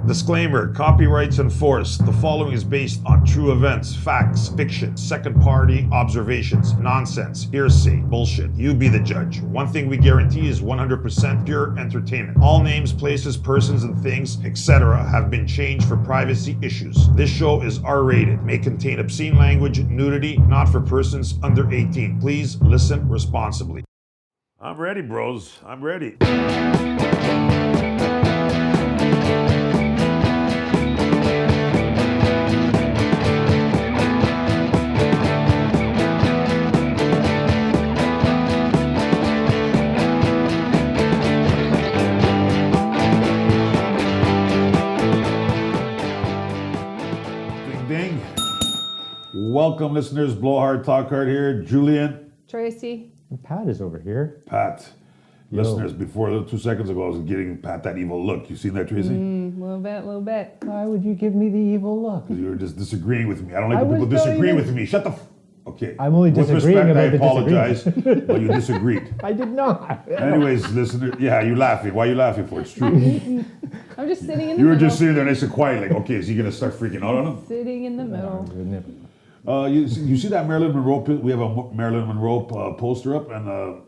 Disclaimer, copyrights enforced. The following is based on true events, facts, fiction, second-party observations, nonsense, hearsay, bullshit. You be the judge. One thing we guarantee is 100% pure entertainment. All names, places, persons, and things, etc. have been changed for privacy issues. This show is R-rated, may contain obscene language, nudity, not for persons under 18. Please listen responsibly. I'm ready, bros. I'm ready. Welcome, listeners. Blowhard, Talk Hard here. Julian. Tracy. And Pat is over here. Pat. Yo. Listeners, before 2 seconds ago, I was getting Pat that evil look. You seen that, Tracy? Little bit. Why would you give me the evil look? Because you were just disagreeing with me. I don't like I when people was disagree telling with you. me. Shut the Okay. I'm only With disagreeing respect, about I the apologize, but you disagreed. I did not. Anyways, listener, yeah, you laughing. Why are you laughing for? It's true. I'm just sitting in the You were middle. just sitting there nice and quiet, like, okay, is he going to start freaking out on him? Sitting in the middle. You see that Marilyn Monroe? We have a Marilyn Monroe poster up, and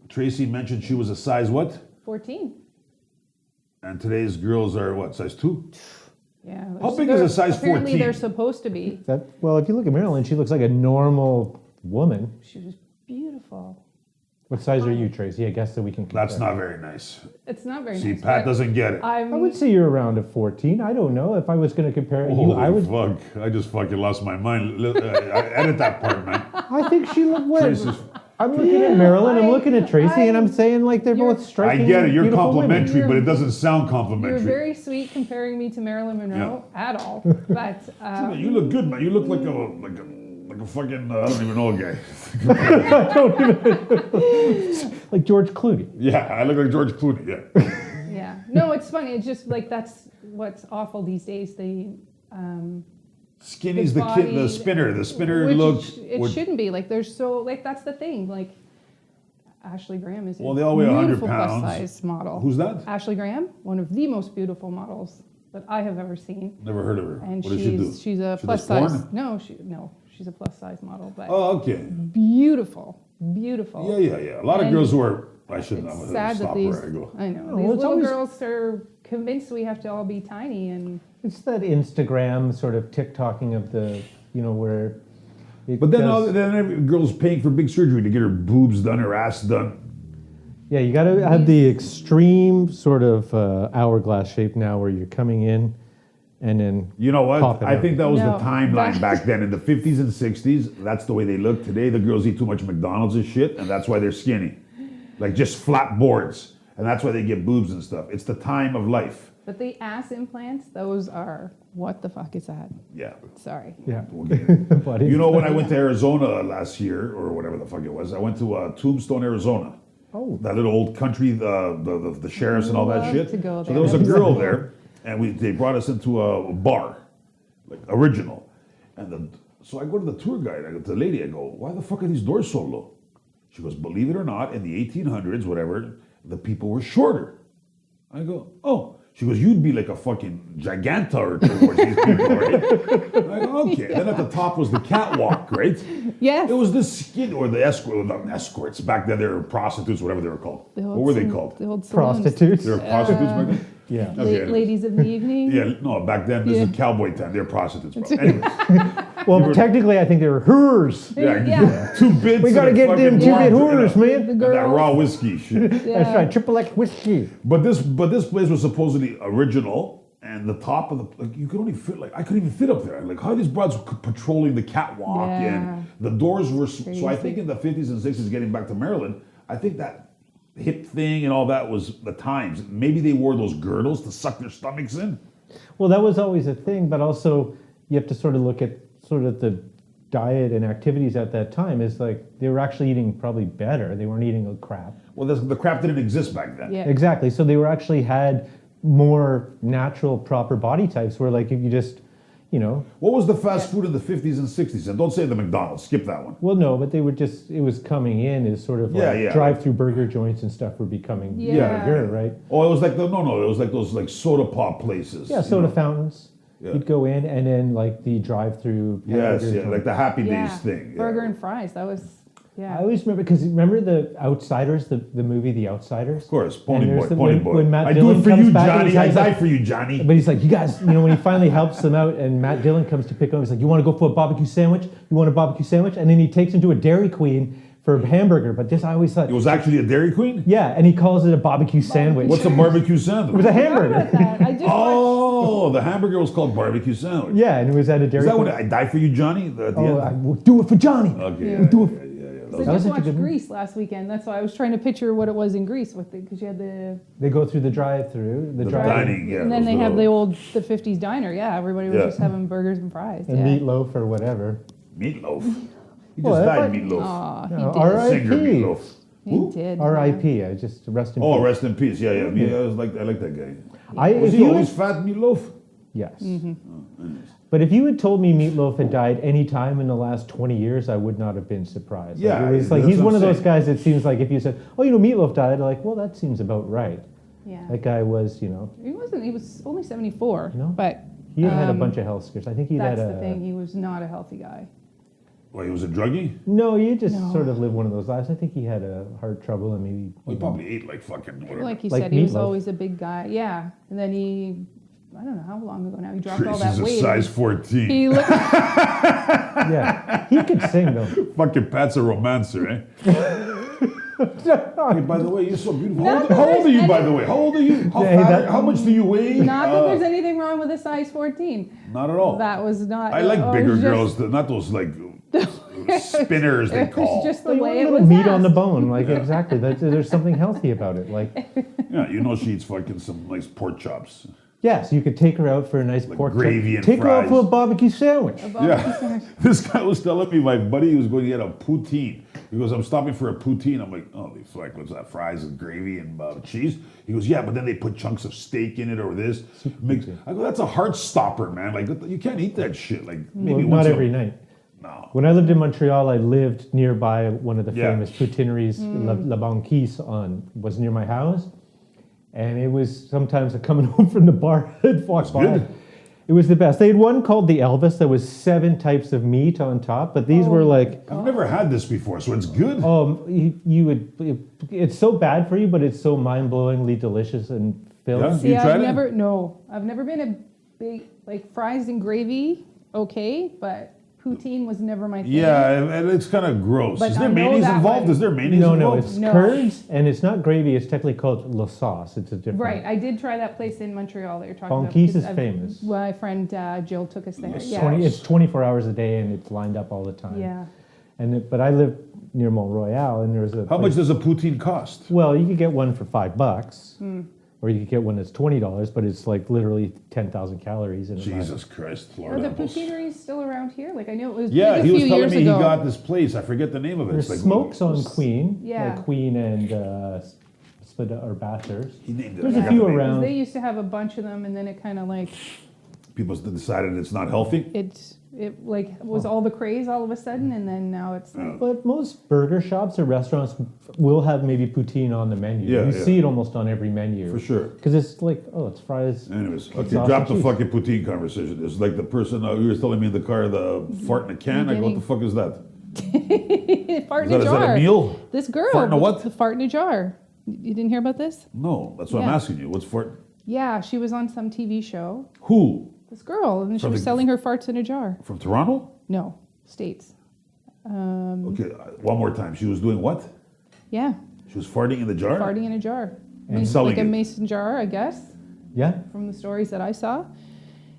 Tracy mentioned she was a size what? 14. And today's girls are what, size 2? Yeah. How big is a size 14? Apparently they're supposed to be. Well, if you look at Marilyn, she looks like a normal woman. She was beautiful. What size are you, Tracy? I guess that we can compare. That's not very nice. It's not very See, nice. Pat doesn't get it. I would say you're around a 14. I don't know. If I was going to compare it, I would. Fuck! I just fucking lost my mind. Edit that part, man. I think she looked well. Tracy's- I'm looking at Marilyn, I'm looking at Tracy, and I'm saying like they're You're- both striking. I get it. You're beautiful complimentary, women. but it doesn't sound You're complimentary. very sweet comparing me to Marilyn Monroe at all. But You look good, man. You look like a fucking I don't even know a guy. I don't even like George Clooney. Yeah, I look like George Clooney. Yeah. yeah. No, it's funny. It's just like that's what's awful these days. Skinny's the kid, the spinner. The spinner Which looks. It shouldn't be. Like there's so like that's the thing. Like Ashley Graham is Well, they all weigh 100 beautiful pounds. plus size model. Who's that? Ashley Graham, one of the most beautiful models that I have ever seen. Never heard of her. And What does she do? she's a She plus does size. porn? No, she's a plus size model, but Oh, okay. beautiful. Yeah. A lot of And girls who are. I shouldn't. I'm It's gonna sad stop that these. where I go. I know No, these it's little always- girls are convinced we have to all be tiny, and It's that Instagram sort of TikToking of the, where. But then every girl's paying for big surgery to get her boobs done, her ass done. Yeah, you got to have the extreme sort of hourglass shape now, where you're coming in, and then. You know what? Pop it I out. think that was No, the timeline that- back then. In the 50s and 60s, that's the way they look. Today, the girls eat too much McDonald's and shit, and that's why they're skinny. Like just flat boards. And that's why they get boobs and stuff. It's the time of life. but the ass implants, those are what the fuck is that? Yeah. Sorry. Yeah. We'll get it. But You know, when I went to Arizona last year, or whatever the fuck it was, I went to Tombstone, Arizona. Oh. That little old country, the sheriffs and all that Love shit. to go So there. there was a girl there, and they brought us into a bar, like original. So I go to the tour guide, I go to the lady, I go, why the fuck are these doors so low? She goes, believe it or not, in the 1800s, whatever, the people were shorter. I go, oh. She goes, you'd be like a fucking gigantor towards these people, right? I go, okay. Then at the top was the catwalk, right? Yes. It was the skin, or the escorts. Back then they were prostitutes, whatever they were called. The What old were they saloon- called? The old saloons. Prostitutes. They were prostitutes back then? Yeah. Okay, anyways. Ladies of the evening. Yeah, no, back then this is cowboy time. They're prostitutes, bro. Anyways, Well, technically, I think they were hers. yeah, 2 bits. We got to and get them 2 bit fucking whores, The man. And that girls. raw whiskey shit. That's right, triple X whiskey. But this place was supposedly original, and the top of the you could only fit I couldn't even fit up there. Like how are these broads patrolling the catwalk, Yeah. and the doors were so. I Crazy. think in the 50s and 60s, getting back to Maryland, I think that hip thing and all that was the times. Maybe they wore those girdles to suck their stomachs in. Well, that was always a thing, but also you have to sort of look at sort of the diet and activities at that time. Is like they were actually eating probably better. They weren't eating crap. Well, the crap didn't exist back then. Yeah. Exactly. So they were actually had more natural, proper body types where like if you just, you know. What was the fast food in the 50s and 60s? And don't say the McDonald's. Skip that one. Well, no, but they were just, it was coming in as sort of Yeah, like yeah. drive-through burger joints and stuff were becoming Yeah. bigger, right? Oh, it was like it was like those like soda pop places. Yeah, you soda know? fountains. Yeah. You'd go in and then like the drive-through. Yes, hamburger yeah, joint. like the Happy Yeah. Days thing. Yeah. Burger and fries. That was, I always remember, because remember The Outsiders, the movie The Outsiders? Of course, And Pony there's Boy, the- Pony when- Boy. when Matt I do Dillon it for comes you, back and Johnny. he's I like- die for you, Johnny. But he's like, you guys, you know, when he finally helps them out and Matt Dillon comes to pick him up, he's like, you want to go for a barbecue sandwich? You want a barbecue sandwich? And then he takes him to a Dairy Queen for a hamburger. But this, I always thought, It was actually a Dairy Queen? yeah, and he calls it a barbecue sandwich. What's a barbecue It sandwich? was a I forgot hamburger. about that. I just watched. Oh, the hamburger was called barbecue sandwich. Yeah, and it was at a Dairy Is that Queen. what I die for you, Johnny? At the Oh, I end? will do it for Johnny. Okay. Yeah. Yeah, Do it. yeah, yeah, yeah. I That was just such a watched good movie. Grease last weekend. That's why I was trying to picture what it was in Greece with it, because you had the They go through the drive-through, the The drive dining, yeah. and then those they have little the 50s diner. Yeah, everybody was Yeah. just having burgers and fries. and yeah. meatloaf or whatever. Meatloaf. He Well, just that died, might- Meatloaf. Aw, he No, did. R.I.P. Singer Meatloaf. He Who? did. R.I.P. I just rest in Oh, peace. rest in peace. Yeah, yeah. I like that guy. Was If he you always had- fat, Meatloaf? Yes. Mm-hmm. But if you had told me Meatloaf had died any time in the last 20 years, I would not have been surprised. Yeah, Like, it was like that's he's what one I'm of those saying. guys that seems like if you said, oh, you know, Meatloaf died, I'm like, well, that seems about right. Yeah. That guy was, you know, He wasn't. He was only 74. No? But he had a Um, bunch of health scares. I think he that's had the a. thing. He was not a healthy guy. Well, he was a druggie? No, you just No. sort of live one of those lives. I think he had a heart trouble and maybe. Well, he probably ate like fucking whatever. Like you Like said, he was Meatloaf. always a big guy. Yeah. And then he, I don't know how long ago now, he dropped all Tracy's that a weight. size 14. He looked. Yeah, he could sing though. Fucking Pat's a romancer, eh? Hey, by the way, you're so beautiful. Not How old are you, that by the way? How old are you? How, Yeah, hey, fat- that- how much do you weigh? Not that there's anything wrong with a size 14. Not at all. That was not. I like it was bigger just- girls, not those like spinners they It call. was just the They way want a it little was meat on the asked. bone, like exactly. There's something healthy about it. Like, Yeah, you know she eats fucking some nice pork chops. yes, you could take her out for a nice Like pork gravy chop. and Take her out fries. for a barbecue sandwich. Yeah, this guy was telling me, my buddy was going to get a poutine. He goes, I'm stopping for a poutine. I'm like, oh, the fuck, what's that? Fries and gravy and cheese? He goes, yeah, but then they put chunks of steak in it or this. Mix. I go, that's a heart stopper, man. Like, you can't eat that shit. Like, maybe Well, once not in a- every night. No. When I lived in Montreal, I lived nearby one of the Yeah. famous poutineries, La Banquise, was near my house, and it was sometimes coming home from the bar, I'd walk by. good. It was the best. They had one called the Elvis that was 7 types of meat on top, but these were like, I've never had this before, so it's good. you would. It's so bad for you, but it's so mind-blowingly delicious and filling. Yeah. See, You tried I've it? never. No, I've never been a big like fries and gravy. Okay, but poutine was never my thing. Yeah, and it's kind of gross. But Is there I know mayonnaise that involved? one. Is there mayonnaise No, involved? it's No. curds, and it's not gravy. It's technically called la sauce. It's a different. Right, I did try that place in Montreal that you're talking about. Banquise because is I've- famous. My friend Jill took us there. It's Yeah. It's 24 hours a day, and it's lined up all the time. Yeah. But I live near Mont Royal, and there's a. How place- much does a poutine cost? Well, you could get one for $5, Hmm. or you could get one that's $20, but it's like literally 10,000 calories. And Jesus Christ, Are Lord the help us. poutineries still around here? Like I know it was Yeah, big a he was few telling years me ago. he got this place. I forget the name of it. There's It's like- smokes on Queen, Yeah. Queen and Spada or Bathurst. He named it. There's I a forgot few the name. around. They used to have a bunch of them, and then it kind of like People decided it's not healthy. it like was all the craze all of a sudden, and then now it's like But most burger shops or restaurants will have maybe poutine on the menu. Yeah, you yeah. see it almost on every menu. For sure. Because it's like, oh, it's fries. Anyways, okay, sausage drop the cheese. fucking poutine conversation. It's like the person who was telling me in the car, the fart in a can. I go, what the fuck is that? fart Is in a that jar. a meal? This girl, Fart in a what? The fart in a jar. You didn't hear about this? No, that's what I'm Yeah. asking you. What's fart? Yeah, she was on some TV show. Who? This girl, and she From was the- selling her farts in a jar. From Toronto? No, States. Okay, one more time. She was doing what? Yeah, She was farting in the jar? farting in a jar. And selling like a it. mason jar, I guess, Yeah. from the stories that I saw.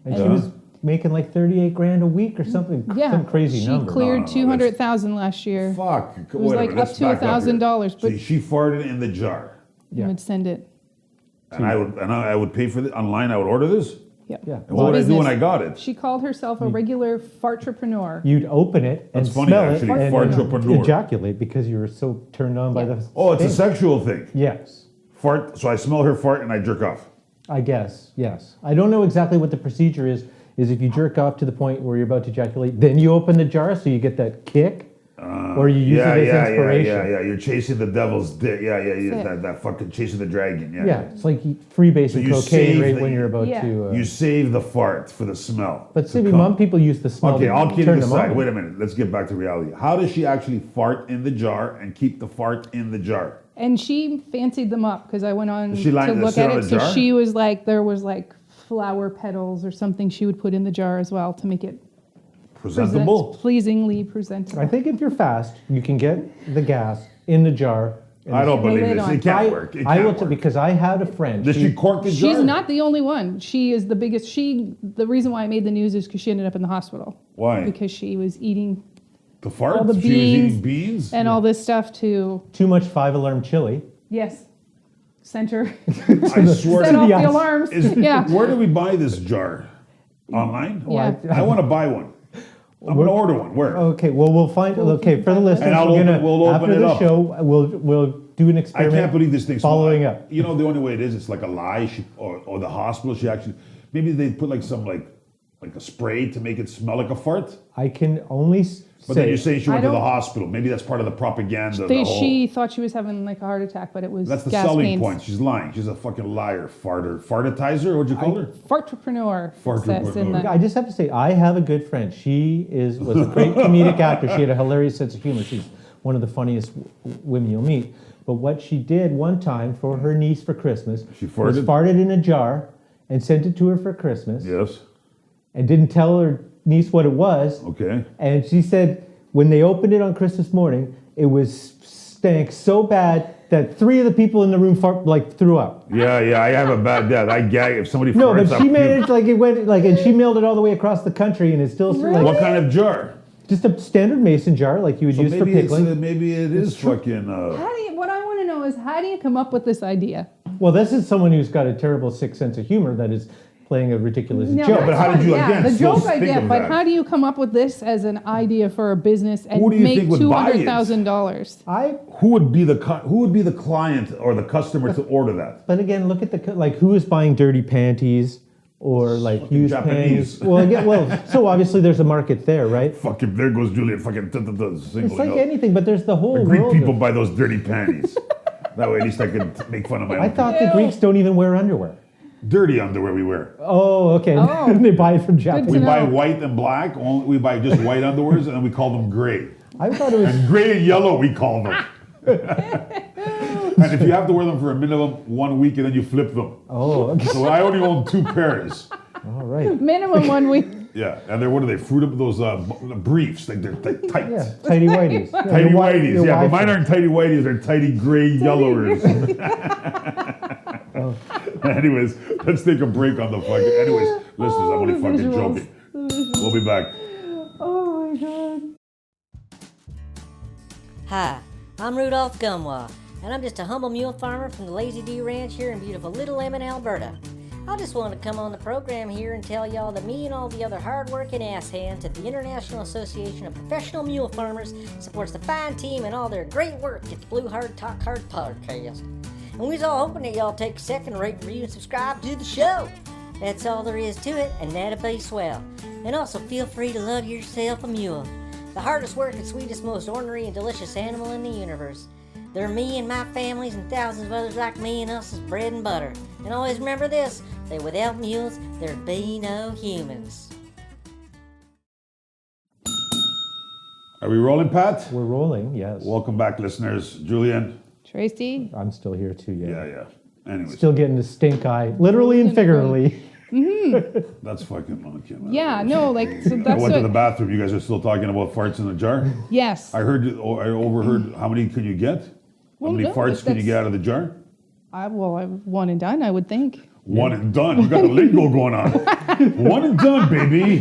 And she Yeah. was making like 38 grand a week or something. Yeah, Some crazy she number. cleared No, no, 200,000 last year. Fuck. It was like up to $1,000, So but she farted in the jar. you would send it. And I would pay for it online. I would order this. Yep. Yeah. And what would I do Business. when I got it? She called herself a regular fartrepreneur. You'd open it and That's funny, smell actually, it and fartrepreneur. ejaculate because you were so turned on by Yeah. the. Oh, it's a stain. sexual thing. Yes. Fart. So I smell her fart and I jerk off. I guess, yes. I don't know exactly what the procedure is is if you jerk off to the point where you're about to ejaculate, then you open the jar so you get that kick, or you use it as inspiration. Yeah. You're chasing the devil's dick. Yeah. That's it. That fucking chasing the dragon. Yeah. Yeah, it's like freebasing you cocaine save right the- when you're about Yeah. to. You save the fart for the smell. But to see, come. mom people use the smell Okay, to all kidding turn them aside. on. Wait a minute. Let's get back to reality. How does she actually fart in the jar and keep the fart in the jar? And she fancied them up because I went on Is she lying to to look sit at on it. the So jar? she was like, there was like flower petals or something she would put in the jar as well to make it Presentable. pleasingly presentable. I think if you're fast, you can get the gas in the jar. and I don't believe lid this. on. It can't work. It I can't will work. because I had a friend. Does she cork the jar? She's not the only one. She is the biggest. The reason why I made the news is because she ended up in the hospital. Why? Because she was eating The fart? all the She was beans eating beans? and all this stuff to, too much 5-alarm chili. yes, center, I swear set to off the the ice. alarms. Is, Yeah. Where do we buy this jar? Online? Yeah. I want to buy one. I'm going to order one. Where? Okay, well we'll find. Okay, for the listeners, And we're gonna, we'll open after it the up. show, we'll do an I experiment. can't believe this thing's following up. You know, the only way it is, it's like a lie. Or the hospital, she actually, maybe they put like some like a spray to make it smell like a fart. I can only But then say you're saying she went I to the don't- hospital. Maybe that's part of the propaganda. She thought she was having like a heart attack, but it was That's the gas selling pains. point. She's lying. She's a fucking liar. Fartitizer? What'd you call her? Fartrepreneur. it says in Fartrepreneur. the- I just have to say, I have a good friend. She was a great comedic actor. She had a hilarious sense of humor. She's one of the funniest women you'll meet. But what she did one time for her niece for Christmas She was farted? farted in a jar and sent it to her for Christmas Yes. and didn't tell her niece what it was. Okay. And she said when they opened it on Christmas morning, it was stank so bad that 3 of the people in the room threw up. Yeah, I have a bad dad. I gag if somebody No, farts. but I'll she puke. managed and she mailed it all the way across the country, and it's still like What kind of jar? just a standard mason jar like you would So use for maybe it's, pickling. maybe it is fucking. What I want to know is how do you come up with this idea? Well, this is someone who's got a terrible sick sense of humor that is playing a ridiculous No, joke. but that's how did fine. you, Yeah, again, the still joke I think get, of but that? how do you come up with this as an idea for a business and Who do you make think would buy it? $200,000? Who would be the client or the customer to order that? But again, look at who is buying dirty panties or like Fucking used Japanese. panties. Well, yeah, so obviously there's a market there, right? Fucking there goes Julian. Fucking It's single. like anything, but there's the whole Greek world. people buy those dirty panties. That way, at least I could make fun of my own. I thought Ew. the Greeks don't even wear underwear. dirty underwear we wear. Oh, okay. Oh. They buy it from Japan. We to buy know. white and black. We buy just white underwears, and then we call them gray. I thought it was. And gray and yellow, we call them. And if you have to wear them for a minimum 1 week, and then you flip them. Oh, okay. So I only own 2 pairs. All right. Minimum 1 week. Yeah, and they're what are they? Fruit of those briefs, like they're tight. Yeah, tighty whities. Tighty whities, your yeah, but wife- mine aren't tighty whities, they're tighty gray yellowers. Anyways, let's take a break on the fucking. Anyways, listeners, I'm only the fucking visuals. joking. We'll be back. Oh my god. Hi, I'm Rudolph Gumwa, and I'm just a humble mule farmer from the Lazy D Ranch here in beautiful Little Lemon, Alberta. I just wanted to come on the program here and tell y'all that me and all the other hard-working ass hands at the International Association of Professional Mule Farmers supports the fine team and all their great work at the Blue Hard Talk Hard podcast. And we was all hoping that y'all take a second to rate, review, and subscribe to the show. That's all there is to it, and that'll be swell. And also feel free to love yourself a mule. The hardest working, sweetest, most ornery, and delicious animal in the universe. They're me and my families and thousands of others like me and us is bread and butter. And always remember this, that without mules, there'd be no humans. Are we rolling, Pat? We're rolling, yes. Welcome back, listeners. Julian. Tracy? I'm still here too, yeah. Yeah. Anyways, Still getting the stink eye, literally and figuratively. that's fucking monkey. Man. Yeah, no, like, so I that's went to the what. bathroom. You guys are still talking about farts in the jar. Yes. I overheard. How many can you get? Well, How many no, farts can you that's- get out of the jar? I'm one and done, I would think. One and done. You got the lingo going on. One and done, baby.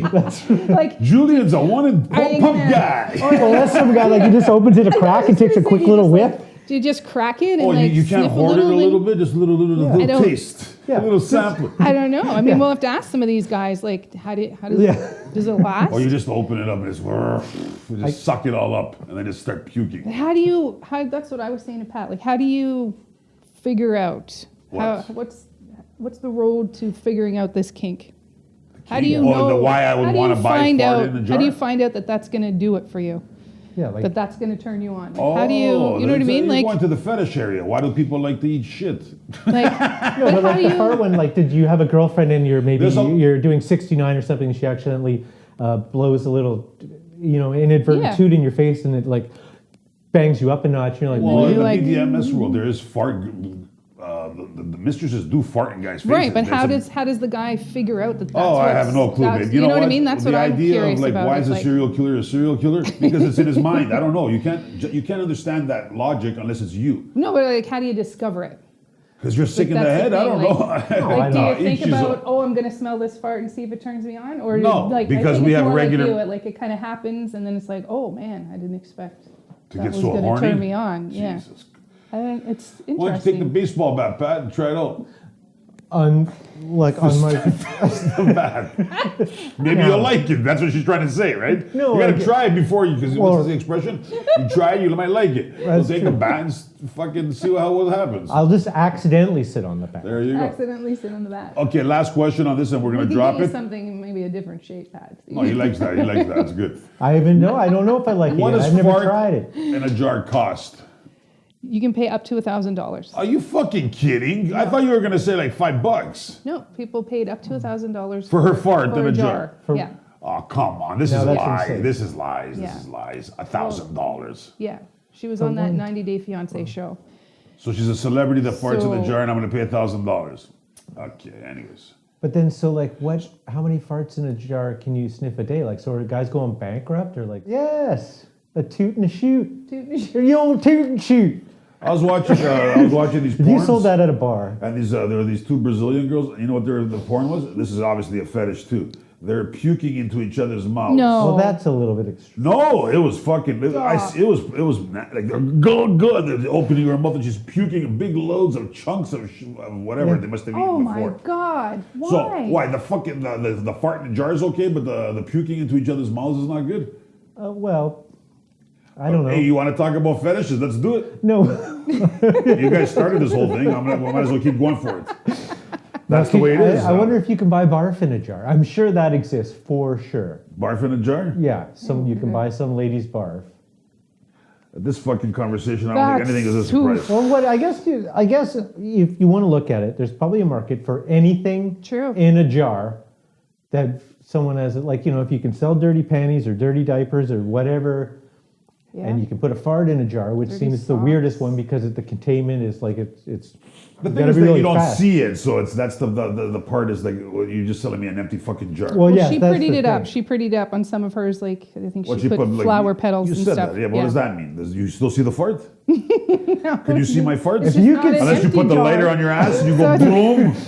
Like, Julian's a one and Are you pump gonna- guy. Well, that's some guy like he just opens it a crack and takes a quick little whiff. do you just crack it and Oh, like you can't sniff hoard it a little bit? Just a little I little don't- taste. Yeah. A little sample. I don't know. I mean, Yeah. we'll have to ask some of these guys. Like, how does Yeah. does it last? Or you just open it up and just suck it all up and then just start puking. How do you? That's what I was saying to Pat. Like, how do you figure out What? what's the road to figuring out this kink? How do you Well, know? the why I would how do wanna you buy find fart out? in a How do you jar? find out that that's going to do it for you? Yeah, like That's going to turn you on. Like, Oh, how do you know what I mean? You're Like, going to the fetish area. Why do people like to eat shit? like, no, but how like do the you? fart one, like, did you have a girlfriend and There's a- you're doing 69 or something, and she accidentally blows a little, inadvertent Yeah. toot in your face, and it like bangs you up a notch, and you're like, Well, in you're the like- BDMS world, there is fart. The mistresses do fart in guys' faces. Right, but There's how does the guy figure out that that's Oh, I have no clue, that's- babe. You know what I mean? That's the what I'm idea curious of like about. why is is a like, serial killer a serial killer? Because it's in his mind. I don't know. You can't understand that logic unless it's you. no, but like, how do you discover it? Because you're sick in the that's head. the I thing, don't like- know. Like, do you Each think is about, oh, I'm gonna smell this fart and see if it turns me on, or No, like because I think we it's have more regular- Like, like it kind of happens, and then it's like, oh man, I didn't expect to that get was so gonna horny. turn me on. Yeah, Jesus. I think it's Why don't you take interesting. the baseball bat, Pat, and try it out? on my. The bat. Maybe you'll like it. That's what she's trying to say, right? No, you gotta like- try it before you. Because Well- what's the expression? You try it, you might like it. So That's take true. a bat and fucking see what happens. I'll just accidentally sit on the back. There you go. Accidentally sit on the bat. Okay, last question on this, and we're We gonna can drop get you it. something, maybe a different shape pad. Oh, he likes that. He likes that. That's good. I don't know if I like it What yet. does I've never fart tried it. in a jar cost? You can pay up to $1,000. Are you fucking kidding? I thought you were gonna say like $5 No, people paid up to $1,000 for her fart for in a a jar. jar. For- Yeah, Oh, come on. This No, is that's lies. insane. This is lies. This Yeah. is lies. $1,000. yeah. She was on that one- 90 Day Fiance show. So she's a celebrity that farts in a So- jar, and I'm gonna pay $1,000. Okay. Anyways. But then, so like, how many farts in a jar can you sniff a day? Like, so are guys going bankrupt, or like, yes, a toot and a shoot, the old toot and shoot. I was watching these If you porns, sold that at a bar, and there were these two Brazilian girls. You know what the porn was? This is obviously a fetish too. They're puking into each other's mouths. No. well, that's a little bit extreme. No, it was fucking. It was like good. They're opening her mouth and she's puking big loads of chunks of whatever Yeah. they must have eaten Oh before. my God! Why? So why the fucking the fart in the jar is okay, but the puking into each other's mouths is not good? Well, I don't know. Hey, you want to talk about fetishes? Let's do it. No, You guys started this whole thing. We might as well keep going for it. That's the way it is. I wonder if you can buy barf in a jar. I'm sure that exists for sure. Barf in a jar? Yeah, you can buy some lady's barf. This fucking conversation, I don't think That's anything is a too- surprise. Well, I guess if you want to look at it, there's probably a market for anything True. in a jar that someone has. Like, if you can sell dirty panties or dirty diapers or whatever, Yeah. and you can put a fart in a jar, which Dirty seems the socks. weirdest one because the containment is like it's. The thing gotta is be that really you don't fast. see it, so that's the part is like, well, you're just selling me an empty fucking jar. Well, yeah, she that's prettied the it up. thing. She prettied up on some of hers. Like I think What she you put like, flower petals you and said stuff. That. Yeah, but what does that mean? Does you still see the fart? No. Can you see my fart? It's If you just could- not an Unless you empty put the jar. lighter on your ass and you go So it's-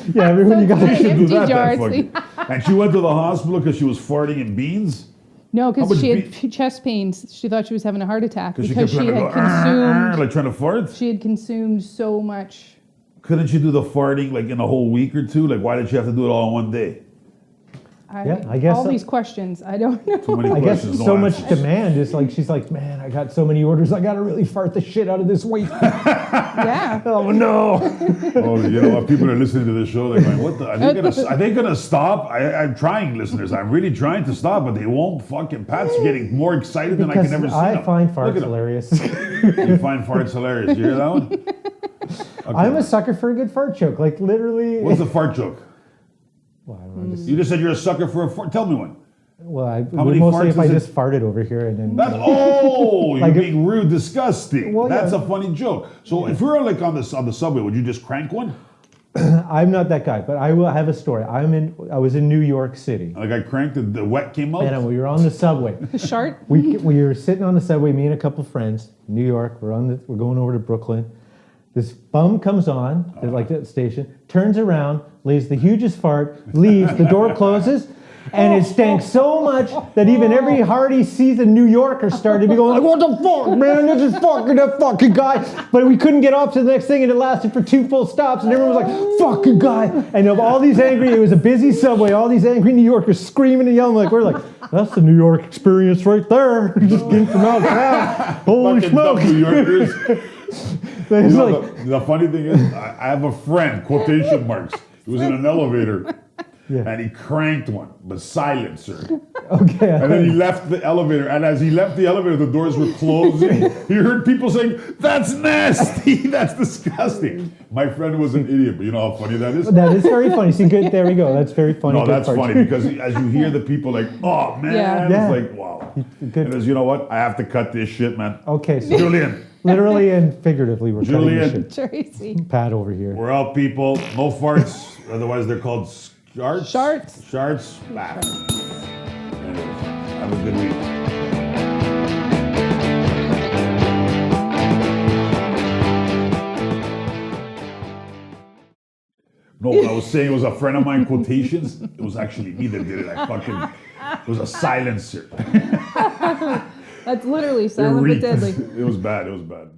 boom. Yeah, everyone you got. So You it's should do empty that. jar, Fucking. And she went to the hospital because she was farting in beans. No, How because much she had be- chest pains. She thought she was having a heart attack Because because she she kept had trying to go, consumed. like trying to fart. She had consumed so much. Couldn't you do the farting like in a whole week or two? Like, why did she have to do it all in one day? Yeah, I guess all so. these questions. I don't know. So many I guess questions. so no much answers. demand is like she's like, man, I got so many orders. I gotta really fart the shit out of this weight. Yeah. Oh no! Oh, you know what? People are listening to this show. They're going, "What the? Are they gonna stop?" I'm trying, listeners. I'm really trying to stop, but they won't. Fucking Pat's getting more excited than I Because can ever see. I him. find Look farts at him. hilarious. You find farts hilarious. You hear that one? Okay. I'm a sucker for a good fart joke. Like literally. What's the fart joke? Well, I don't know. You just said you're a sucker for a fart. Tell me one. Well, many mostly farts if I is it? just farted over here and then. That's you're Like being rude, disgusting. Well, That's yeah. a funny joke. So if we were like on the subway, would you just crank one? I'm not that guy, but I will have a story. I was in New York City, Like I cranked it, the wet came out. and we were on the subway. The shark. We were sitting on the subway, me and a couple friends, New York. We're going over to Brooklyn. This bum comes on, like that station, turns around, lays the hugest fart, leaves, the door closes, and it stank so much that even every hardy seasoned New Yorker started to be going like, "What the fuck, man? This is fucking that fucking guy." But we couldn't get off to the next thing, and it lasted for 2 full stops, and everyone was like, "Fucking guy!" And of all these angry, it was a busy subway. All these angry New Yorkers screaming and yelling like, "We're like, that's the New York experience right there." Just getting from out of town. Holy Fucking smoke! dumb New Yorkers. It's You know, like, the funny thing is, I have a friend, quotation marks. He was in an elevator. Yeah. and he cranked one, but silencer. Okay. And then he left the elevator, and as he left the elevator, the doors were closing. He heard people saying, "That's nasty, that's disgusting." My friend was an idiot, but you know how funny that is? That is very funny. See, good. There we go. That's very funny. No, Good that's part. funny because as you hear the people like, "Oh man," Yeah. it's like, wow. Good. And as you know what, I have to cut this shit, man. Okay, so Julian, literally and figuratively, we're cutting Julian. the shit. Tracy. Pat over here. we're out, people. No farts, otherwise they're called sharts. Sharts. Sharts. Bah. Anyways, have a good week. No, what I was saying was a friend of mine quotations. It was actually me that did it. It was a silencer. That's literally silent but deadly. It was bad. But